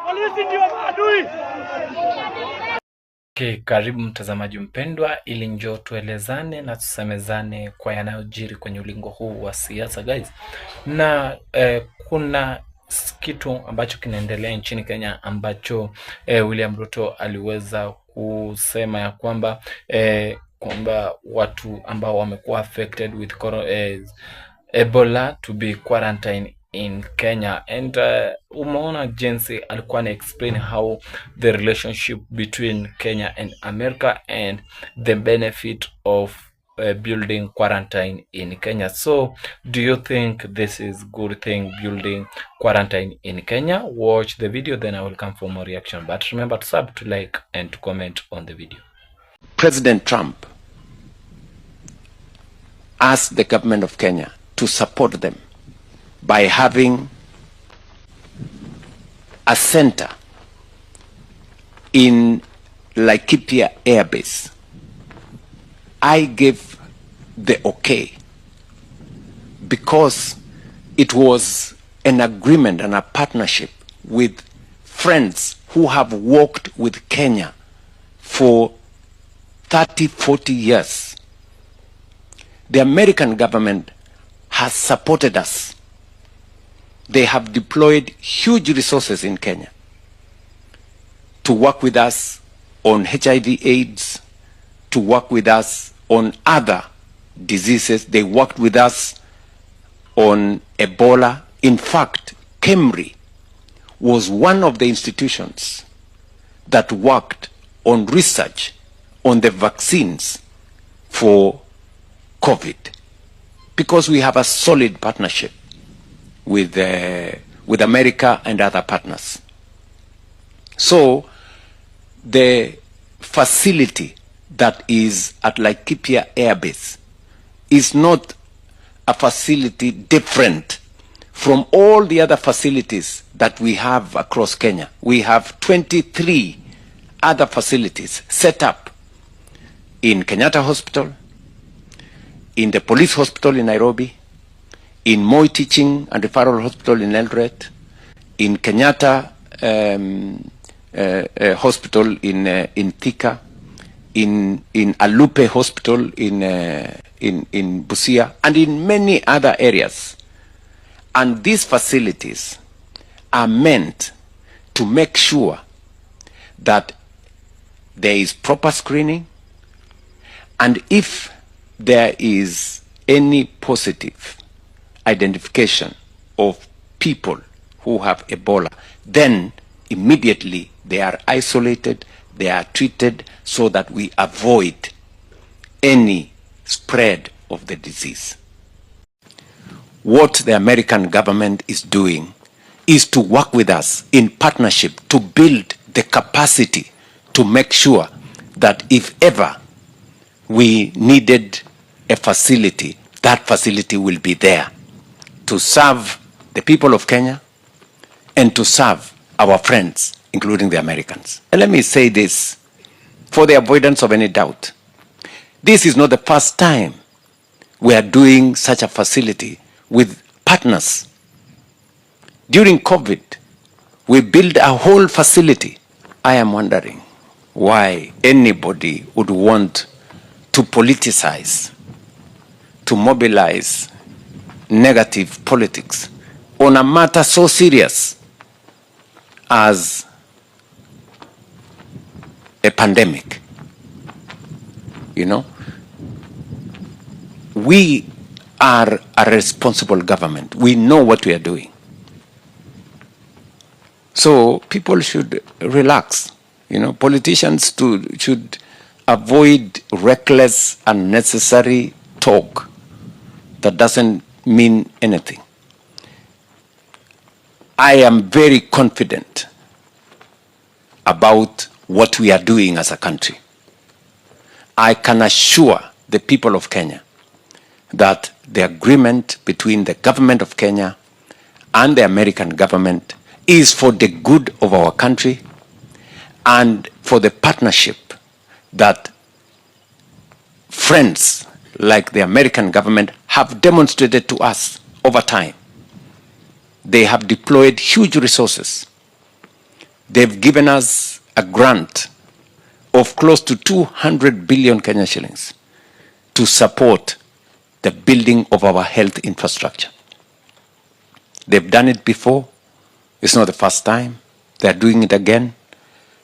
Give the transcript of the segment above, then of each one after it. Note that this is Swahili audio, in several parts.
Polisi ndio maadui. Okay, karibu mtazamaji mpendwa, ili njoo tuelezane na tusemezane kwa yanayojiri kwenye ulingo huu wa siasa guys. Na kuna kitu ambacho kinaendelea nchini Kenya ambacho William Ruto aliweza kusema ya kwamba watu ambao wamekuwa affected with Ebola to be quarantined in Kenya, and umeona jinsi alikuwa na explain how the relationship between Kenya and America and the benefit of building quarantine in Kenya. So do you think this is good thing, building quarantine in Kenya? Watch the video, then I will come for more reaction, but remember to sub, to like and to comment on the video. President Trump asked the government of Kenya to support them by having a center in Laikipia Air Base. I gave the okay because it was an agreement and a partnership with friends who have worked with Kenya for 30-40 years. The American government has supported us. They have deployed huge resources in Kenya to work with us on HIV/AIDS, to work with us on other diseases. They worked with us on Ebola. In fact, KEMRI was one of the institutions that worked on research on the vaccines for COVID, because we have a solid partnership with America and other partners. So the facility that is at Laikipia Air Base is not a facility different from all the other facilities that we have across Kenya. We have 23 other facilities set up in Kenyatta Hospital, in the police hospital in Nairobi, in Moi Teaching and Referral Hospital in Eldoret, in Kenyatta Hospital in Thika, in Alupe Hospital in Busia, and in many other areas. And these facilities are meant to make sure that there is proper screening, and if there is any positive identification of people who have Ebola, then immediately they are isolated, they are treated, so that we avoid any spread of the disease. What the American government is doing is to work with us in partnership to build the capacity to make sure that if ever we needed a facility, that facility will be there to serve the people of Kenya and to serve our friends, including the Americans. And let me say this, for the avoidance of any doubt. This is not the first time we are doing such a facility with partners. During COVID, we built a whole facility. I am wondering why anybody would want to politicize, to mobilize negative politics on a matter so serious as a pandemic. You know, we are a responsible government. We know what we are doing. So people should relax. You know, politicians should avoid reckless, unnecessary talk that doesn't mean anything. I am very confident about what we are doing as a country. I can assure the people of Kenya that the agreement between the government of Kenya and the American government is for the good of our country and for the partnership that friends like the American government have demonstrated to us over time. They have deployed huge resources. They've given us a grant of close to 200 billion Kenya shillings to support the building of our health infrastructure. They've done it before. It's not the first time. They're doing it again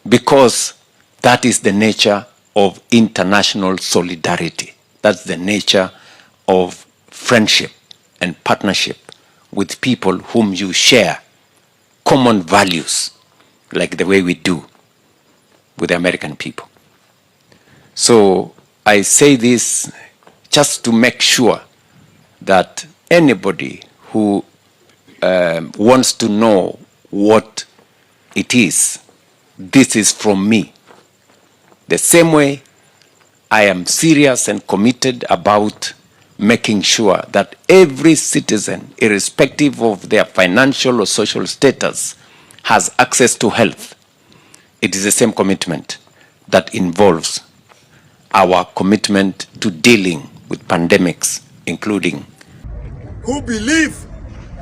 because that is the nature of international solidarity. That's the nature of friendship and partnership with people whom you share common values, like the way we do with the American people. So I say this just to make sure that anybody who wants to know what it is, this is from me. The same way I am serious and committed about making sure that every citizen, irrespective of their financial or social status, has access to health. It is the same commitment that involves our commitment to dealing with pandemics, including who believe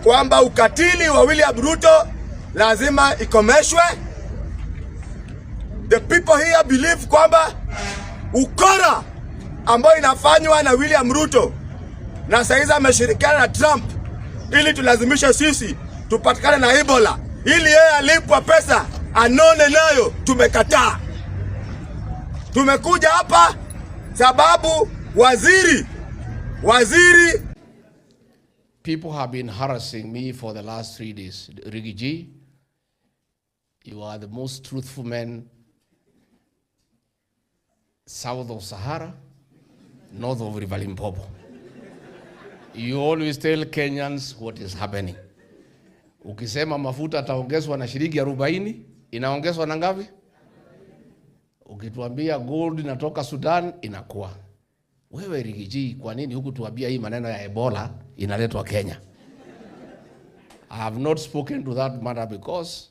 kwamba ukatili wa William Ruto lazima ikomeshwe. The people here believe kwamba ukora ambayo inafanywa na William Ruto na saizi ameshirikiana na Trump ili tulazimisha sisi tupatikane na Ebola ili yeye alipwa pesa anone nayo, tumekataa. Tumekuja hapa sababu waziri people have been harassing me for the last 3 days. Rigiji, you are the most truthful man south of Sahara, north of River Limpopo. You always tell Kenyans what is happening. Ukisema mafuta ataongezwa na shilingi 40, inaongezwa na ngapi? Ukituambia gold inatoka Sudan, inakuwa. Wewe Rigiji, kwa nini huku tuambia hii maneno ya Ebola inaletwa Kenya? I have not spoken to that matter because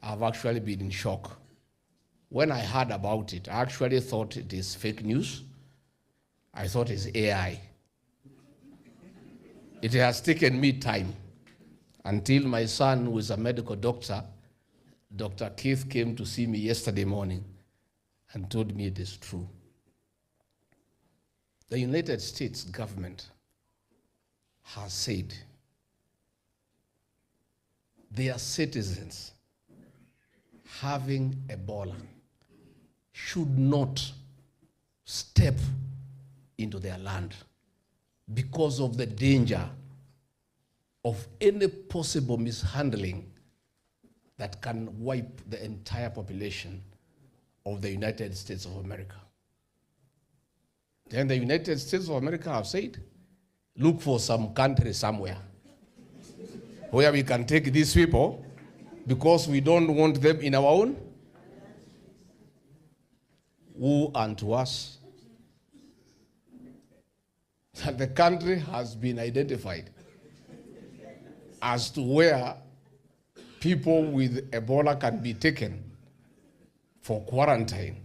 I have actually been in shock. When I heard about it, I actually thought it is fake news. I thought it's AI. It has taken me time until my son, who is a medical doctor, Dr. Keith, came to see me yesterday morning and told me it is true. The United States government has said their citizens having Ebola should not step into their land because of the danger of any possible mishandling that can wipe the entire population of the United States of America. Then the United States of America have said, look for some country somewhere where we can take these people because we don't want them in our own. Woe unto us that the country has been identified as to where people with Ebola can be taken for quarantine,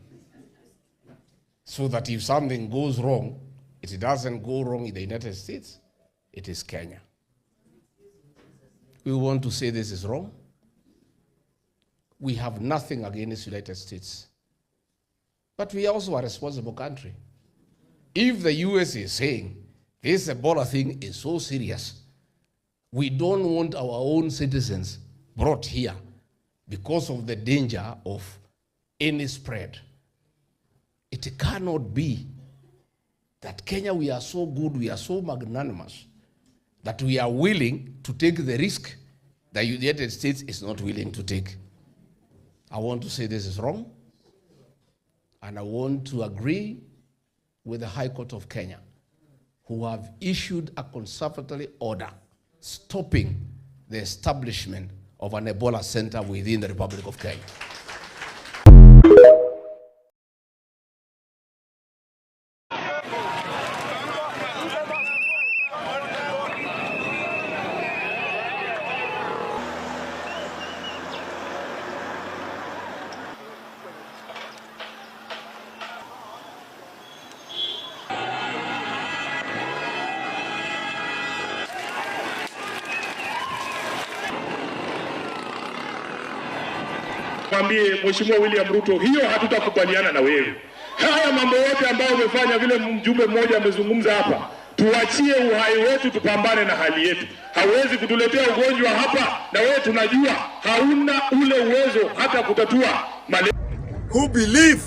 so that if something goes wrong, it doesn't go wrong in the United States, it is Kenya. We want to say this is wrong. We have nothing against the United States, but we are also a responsible country. If the US is saying this Ebola thing is so serious, we don't want our own citizens brought here because of the danger of any spread. It cannot be that Kenya, we are so good, we are so magnanimous, that we are willing to take the risk that the United States is not willing to take. I want to say this is wrong, and I want to agree with the High Court of Kenya, who have issued a conservatory order stopping the establishment of an Ebola center within the Republic of Kenya. nimwambie Mheshimiwa William Ruto, hiyo hatutakubaliana na wewe. Haya mambo yote ambayo umefanya, vile mjumbe mmoja amezungumza hapa, tuachie uhai wetu, tupambane na hali yetu. Hawezi kutuletea ugonjwa hapa, na wewe tunajua hauna ule uwezo hata kutatua who believe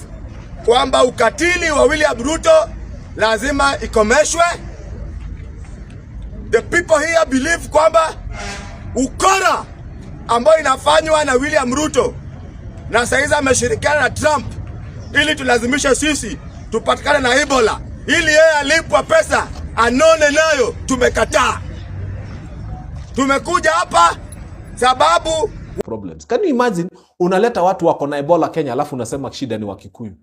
kwamba ukatili wa William Ruto lazima ikomeshwe. The people here believe kwamba ukora ambayo inafanywa na William Ruto na saizi ameshirikiana na Trump ili tulazimisha sisi tupatikane na Ebola, ili yeye alipwa pesa anone nayo, tumekataa. Tumekuja hapa sababu problems. Can you imagine unaleta watu wako na Ebola Kenya alafu unasema shida ni Wakikuyu?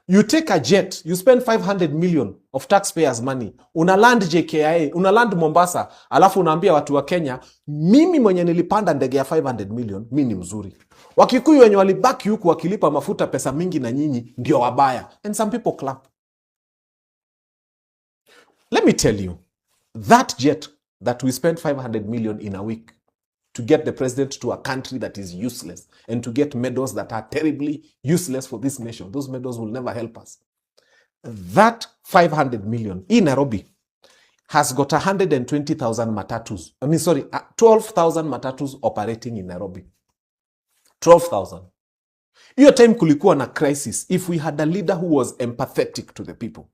You take a jet, you spend 500 million of taxpayers money, una land JKIA, una land Mombasa, alafu unaambia watu wa Kenya, mimi mwenye nilipanda ndege ya 500 million, mimi ni mzuri. Wakikuyu wenye walibaki huku wakilipa mafuta pesa mingi na nyinyi ndio wabaya. And some people clap. Let me tell you, that jet that we spent 500 million in a week to get the president to a country that is useless and to get medals that are terribly useless for this nation. Those medals will never help us. That 500 million in Nairobi has got 120,000 matatus. 12,000 matatus operating in Nairobi. 12,000. Hiyo time kulikuwa na crisis. If we had a leader who was empathetic to the people,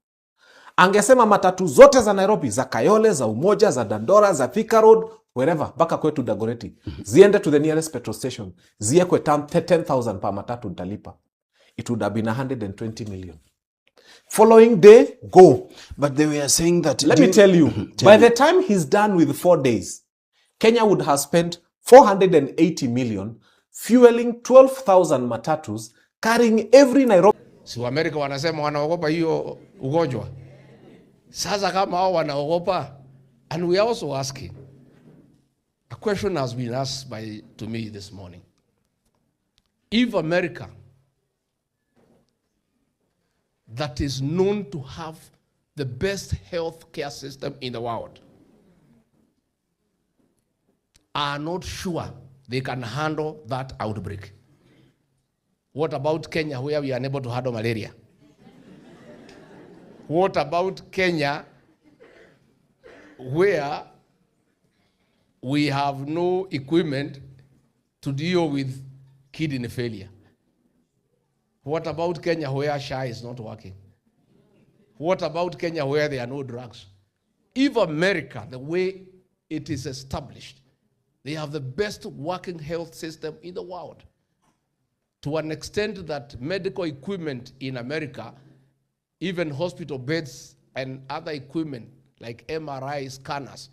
angesema matatu zote za Nairobi, za Kayole, za Umoja, za Dandora, za Thika Road, wherever, baka kwetu Dagoretti, ziende to the nearest petrol station, ziekwe 10,000 per matatu nitalipa. It would have been 120 million. Following day, go. But they were saying that... Let me tell you, by the time he's done with 4 days, Kenya would have spent 480 million fueling 12,000 matatus, carrying every Nairobi... Si wa Amerika wanasema wanaogopa hiyo ugonjwa. Sasa kama hao wanaogopa, and we are also asking, a question has been asked to me this morning. If America, that is known to have the best health care system in the world, are not sure they can handle that outbreak, what about Kenya, where we are unable to handle malaria? What about Kenya, where we have no equipment to deal with kidney failure? What about Kenya, where SHA is not working? What about Kenya, where there are no drugs? If America, the way it is established, they have the best working health system in the world, to an extent that medical equipment in America, even hospital beds and other equipment like MRI scanners,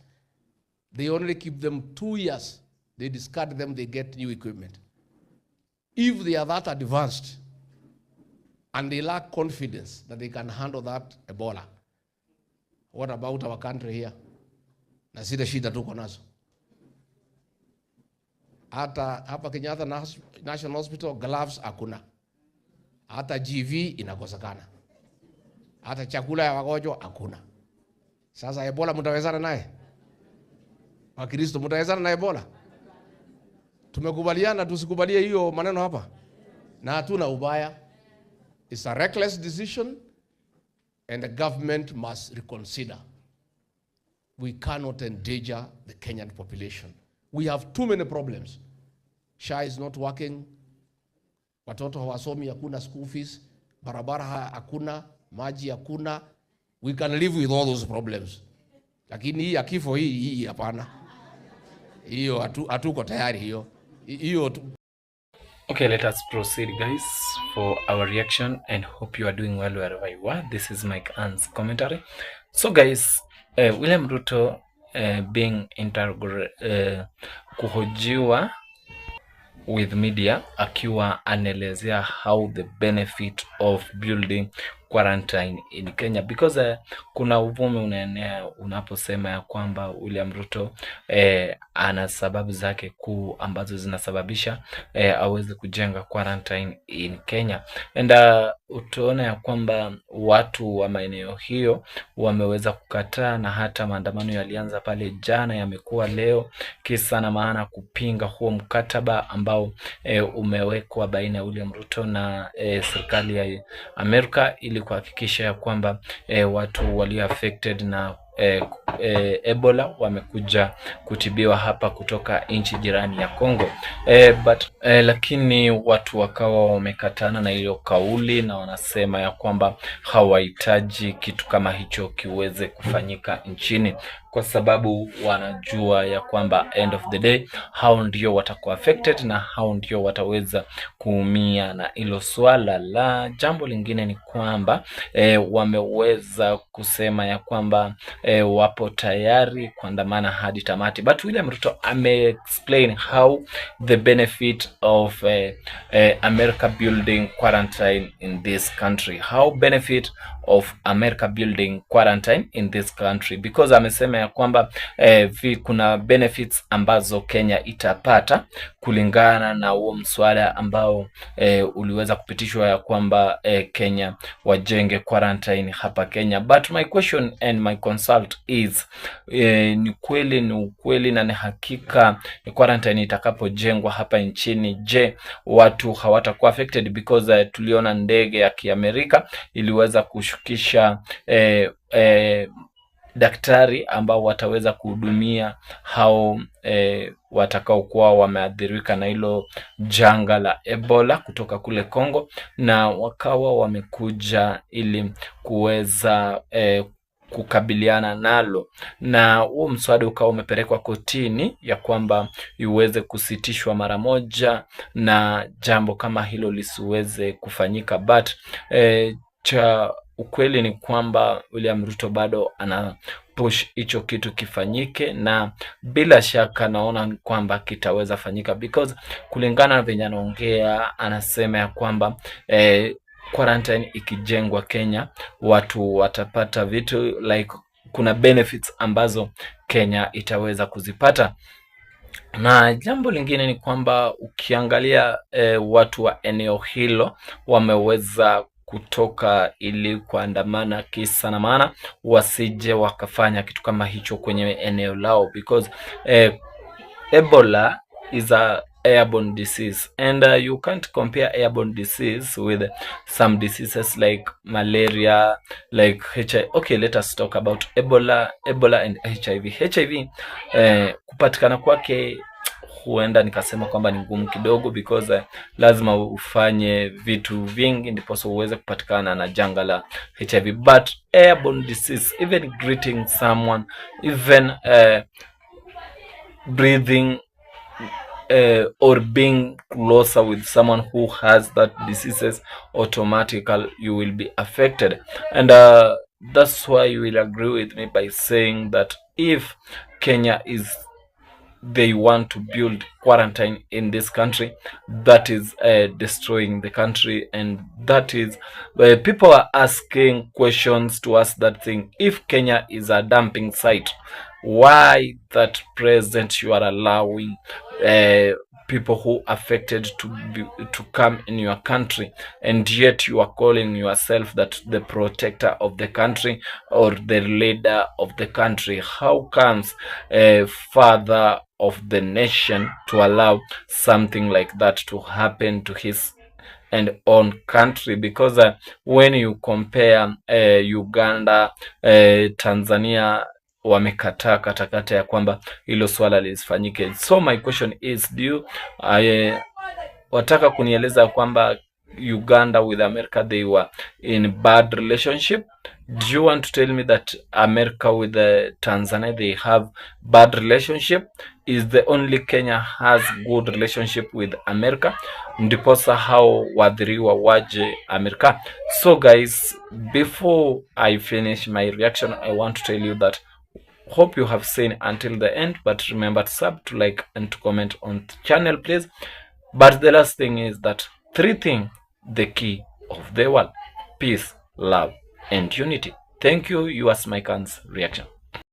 they only keep them 2 years. They discard them, they get new equipment. If they are that advanced and they lack confidence that they can handle that Ebola, what about our country here? Na sida shida tuko nazo. Hata hapa Kenyatta National Hospital gloves hakuna. Hata GV inakosekana. Hata chakula ya wagonjwa hakuna. Sasa Ebola mtawezana naye? Wakristo mtawezana na Ebola? Tumekubaliana tusikubalie hiyo maneno hapa. Na hatuna ubaya. It's a reckless decision and the government must reconsider. We cannot endanger the Kenyan population. We have too many problems. SHA is not working. Watoto hawasomi, hakuna school fees. Barabara hakuna, maji hakuna. We can live with all those problems. Lakini hii ya kifo hii hapana. Hiyo hatuko tayari hiyo. Okay, let us proceed, guys, for our reaction and hope you are doing well wherever you are. This is MIKEANN'S commentary. So, guys, William Ruto being kuhojiwa with media akiwa anaelezea how the benefit of building quarantine in Kenya, because kuna uvumi unaenea unaposema ya kwamba William Ruto ana sababu zake kuu ambazo zinasababisha aweze kujenga quarantine in Kenya. And utaona ya kwamba watu wa maeneo hiyo wameweza kukataa, na hata maandamano yalianza pale jana, yamekuwa leo, kisa na maana kupinga huo mkataba ambao umewekwa baina ya William Ruto na serikali ya Amerika, ili kuhakikisha ya kwamba watu walio affected na Ebola wamekuja kutibiwa hapa kutoka nchi jirani ya Kongo. Lakini watu wakawa wamekatana na hiyo kauli, na wanasema ya kwamba hawahitaji kitu kama hicho kiweze kufanyika nchini, kwa sababu wanajua ya kwamba end of the day hao ndio watakuwa affected na hao ndio wataweza kuumia na hilo swala. La jambo lingine ni kwamba wameweza kusema ya kwamba wapo tayari kuandamana hadi tamati, but William Ruto explain how the benefit of America building quarantine in this country, how benefit of America building quarantine in this country, because amesema ya kwamba kuna benefits ambazo Kenya itapata kulingana na huo mswada ambao uliweza kupitishwa ya kwamba Kenya wajenge quarantine hapa Kenya. But my question and my consult is ni ukweli na ni hakika quarantine itakapojengwa hapa nchini, je, watu hawatakuwa affected? Because tuliona ndege ya Kiamerika iliweza kushukisha daktari ambao wataweza kuhudumia hao watakao kuwa wameathirika na hilo janga la Ebola kutoka kule Kongo, na wakawa wamekuja ili kuweza kukabiliana nalo, na huo mswada ukawa umepelekwa kotini ya kwamba iweze kusitishwa mara moja na jambo kama hilo lisiweze kufanyika. But cha ukweli ni kwamba William Ruto bado ana push hicho kitu kifanyike, na bila shaka naona kwamba kitaweza fanyika, because kulingana na venye anaongea, anasema ya kwamba quarantine ikijengwa Kenya, watu watapata vitu like kuna benefits ambazo Kenya itaweza kuzipata. Na jambo lingine ni kwamba ukiangalia watu wa eneo hilo wameweza kutoka ili kuandamana, kisa na maana wasije wakafanya kitu kama hicho kwenye eneo lao, because Ebola is a airborne disease, and you can't compare airborne disease with some diseases like malaria, like HIV. Okay, let us talk about Ebola and HIV. HIV kupatikana kwake huenda nikasema kwamba ni ngumu kidogo, because lazima ufanye vitu vingi ndipo uweze kupatikana na janga la HIV. But airborne disease, even greeting someone, even breathing or being closer with someone who has that diseases, automatically you will be affected. And that's why you will agree with me by saying that if Kenya they want to build quarantine in this country, that is destroying the country, and that is people are asking questions to us that thing. If Kenya is a dumping site, why that president you are allowing people who affected to come in your country, and yet you are calling yourself that the protector of the country or the leader of the country? How comes father of the nation to allow something like that to happen to his and own country? Because when you compare Uganda, Tanzania wamekataa katakata ya kwamba hilo swala lisifanyike. So my question is, do you wataka kunieleza kwamba Uganda with America they were in bad relationship? Do you want to tell me that America with Tanzania they have bad relationship? Is the only Kenya has good relationship with America? Ndiposa hao wadhiriwa waje America. So guys, before I finish my reaction, I want to tell you that hope you have seen until the end, but remember to sub, to like, and to comment on the channel, please. But the last thing is that 3 things, the key of the world: peace, love, and unity. Thank you. Yours, MIKEANN'S reaction.